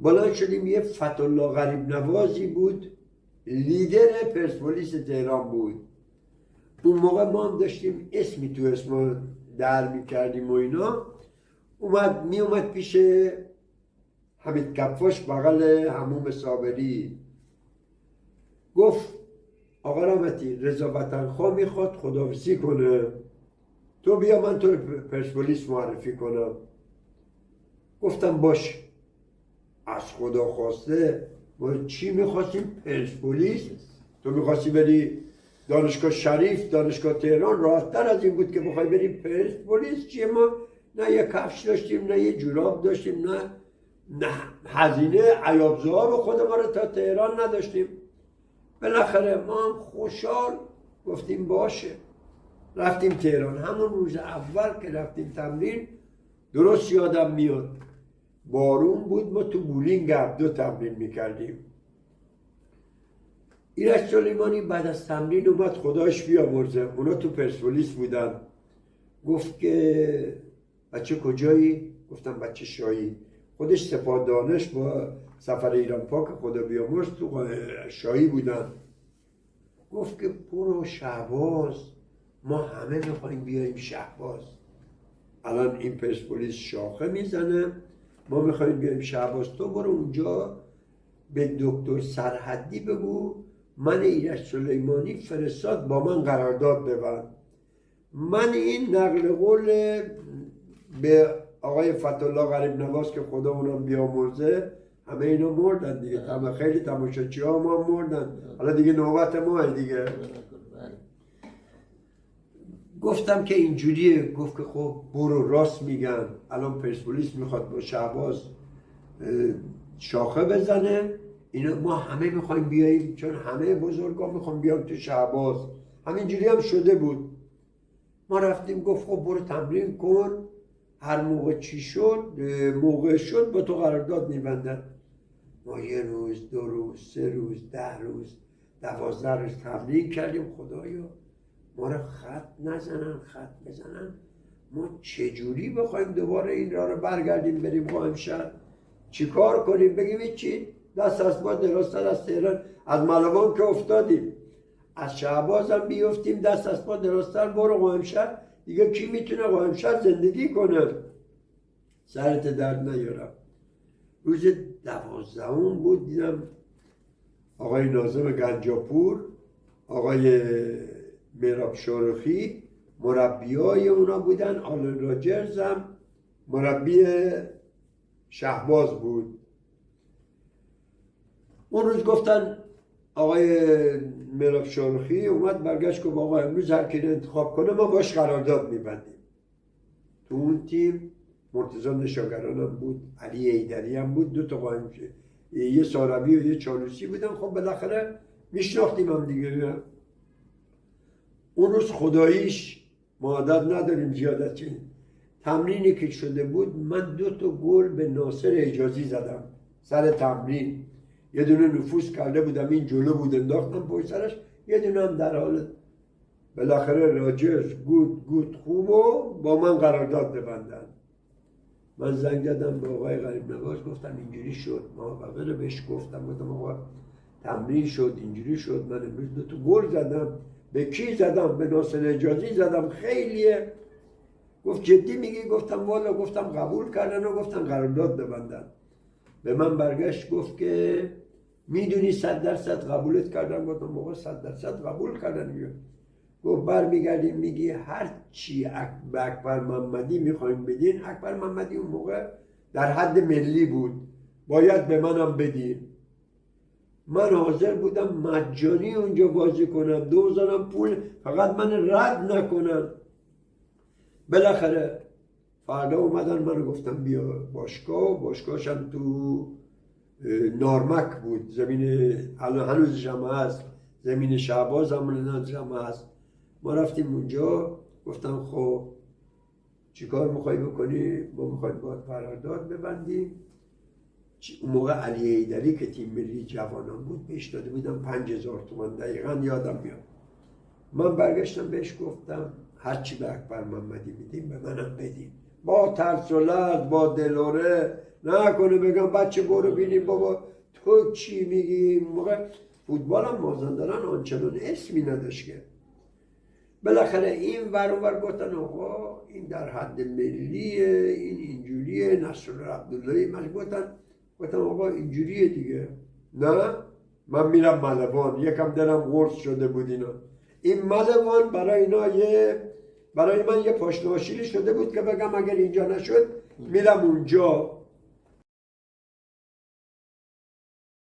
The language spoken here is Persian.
بلند شدیم. یه فتح‌الله غریب نوازی بود، لیدر پرسپولیس تهران بود. اون موقع ما هم داشتیم اسمی تو اسم در میکردیم و اینا. اومد پیش حمید کفاش بغل حموم صابری، گفت آقا رحمتی رضا وطنخواه میخواد خداحافظی کنه، تو بیا من تو پرسپولیس معرفی کنم. گفتم باش. از خدا خواسته ما چی میخواستیم؟ پرسپولیس. تو میخواستی بری دانشگاه شریف، دانشگاه تهران، راحت‌تر از این بود که بخوای بری پرسپولیس. چیه؟ ما نه یه کفش داشتیم، نه یه جوراب داشتیم، نه هزینه عیاب‌زوها رو خود ما رو تا تهران نداشتیم. بالاخره ما هم خوشحال گفتیم باشه. رفتیم تهران. همون روز اول که رفتیم تمرین، درست یادم میاد بارون بود، ما تو بولینگ عبدو تمرین میکردیم. ایرج سلیمانی بعد از تمرین اومد، خداش بیامرزه، اونا تو پرسپولیس بودن. گفت که بچه کجایی؟ گفتم بچه شایی. خودش سپاه دانش با سفر ایران پاک خدا بیامرز تو شایی بودن. گفت که برو شهباز، ما همه میخوایم بیاییم شهباز. الان این پرسپولیس شاخه میزنه، ما میخوایم بیاییم شهباز. تو برو اونجا به دکتر سرحدی بگو من ایرج سلیمانی فرستاد با من قرارداد ببند. من این نقل قول به آقای فتح‌الله غریب نواز که خدا اونم بیامرزه، همه اینا مردن دیگه، خیلی تماشاچی ها ما مردن، حالا دیگه نوبت ما دیگه. گفتم که اینجوریه. گفت که خب برو، راست میگن، الان پرسپولیس میخواد با شهباز شاخه بزنه، اینا ما همه میخوایم بیاییم، چون همه بزرگا میخوام بیام تو شهباز. همینجوری هم شده بود. ما رفتیم. گفت خب برو تمرین کن، هر موقع چی شد، موقع شد با تو قرارداد میبندن. ما 1 روز، 2 روز، 3 روز، 10 روز، 12 روز تمرین کردیم. خدایا ما رو خط بزنن، ما چجوری بخوایم دوباره این راه رو برگردیم بریم قائمشهر؟ چیکار کنیم؟ بگیم چی؟ دست از ما درازتر از تهران، از ملوان که افتادیم، از شهباز هم بیفتیم دست از ما درازتر، برو قائمشهر دیگه. کی میتونه قائمشهر زندگی کنه؟ سرت درد نیارم. روز 12 بود، دیدم آقای ناظم گنجاپور، آقای مهراب شارخی مربیای اونا بودن، آلن راجرز هم مربی شهباز بود. اون روز گفتن آقای مهراب شارخی اومد برگشت گفت آقا امروز هر کی انتخاب کنه ما باش قرارداد میبندیم. تو اون تیم مرتضی نشاگران هم بود، علی ایدری هم بود، 2 تا قائم، یه ساروی و یه چالوسی بودن. خب بالاخره میشناختیم هم دیگه. اون روز خداییش ما عادت نداریم زیادت، تمرینی که شده بود من 2 تا گل به ناصر حجازی زدم سر تمرین. یه دونه نفوذ کرده بودم این جلو بود انداختم پشت سرش، یه دونه هم در حال. بالاخره راجرز گود خوب و با من قرارداد ببندن. من زنگ زدم به آقای غریب نواز، گفتم اینجوری شد. ما بغل بهش گفتم آقا تمرین شد اینجوری شد، من امروز 2 تا گل زدم. به کی زدم؟ به ناصر حجازی زدم. خیلیه. گفت جدی میگی؟ گفتم والا. گفتم قبول کردن و گفتم قرارداد ببندن. به من برگشت گفت که میدونی 100% قبولت کردن؟ گفتم موقع 100% قبول کردن. گفت برمیگردیم میگی هر چی به اکبر محمدی میخوایم بدین. اکبر محمدی اون موقع در حد ملی بود، باید به منم بدین. من حاضر بودم مجانی اونجا بازی کنم، 2000 پول، فقط من رد نکنن. بالاخره فردا اومدن منو گفتم بیا باشگاهش هم تو نارمک بود، زمین هنوزش هم هست، زمین شهباز هم هست. ما رفتیم اونجا، گفتم خب چیکار میخوای بکنی؟ ما میخوایم باید قرارداد ببندیم. اون موقع علی ایدری که تیم ملی جوانان بود بهش داده بودم 5000 تومان، دقیقا یادم میاد. من برگشتم بهش گفتم هرچی به اکبر محمدی میدیم به منم بدیم. با ترس و لرز، با دلوره نکنه بگم بچه برو بینیم بابا تو چی میگی. موقع فوتبال هم مازندران آنچنان اسمی نداشت که. بالاخره این ور گفتن آقا این در حد ملیه، این اینجوریه، نصر عبداللهی. من گفتم آقا اینجوریه دیگه. نه من میرم ملوان، یکم دلم قرص شده بود اینا. این ملوان برای من یه پاشناشیلی شده بود که بگم اگر اینجا نشد میرم اونجا.